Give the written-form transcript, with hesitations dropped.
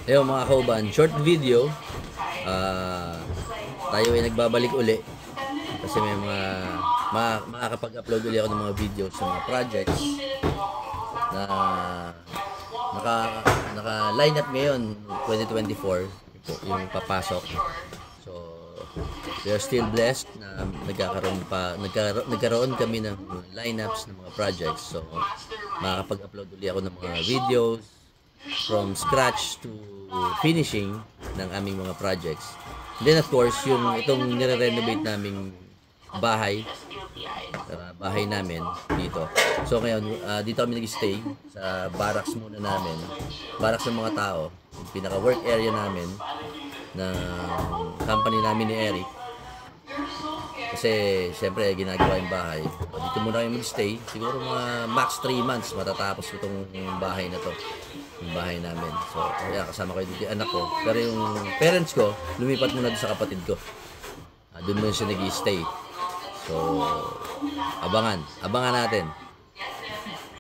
Ayun mga kauban, short video. Tayo ay nagbabalik uli kasi may makakapag-upload uli ako ng mga videos sa mga projects na naka, naka line up ngayon 2024 yung papasok. So we are still blessed na nagkaroon kami ng lineups ng mga projects. So makakapag-upload uli ako ng mga videos from scratch to finishing ng aming mga projects. And then of course, itong nire-renovate naming bahay namin dito. So ngayon, dito kami nag-stay sa barracks muna namin. Barracks ng mga tao. Yung pinaka-work area namin ng company namin ni Eric. Kasi siyempre ginagawa yung bahay. Dito muna kami mag-stay. Siguro mga max 3 months matatapos itong bahay na to. Yung bahay namin. So kaya kasama ko dito yung anak ko. Pero yung parents ko, lumipat muna doon sa kapatid ko. Doon muna siya nag-stay. So abangan natin.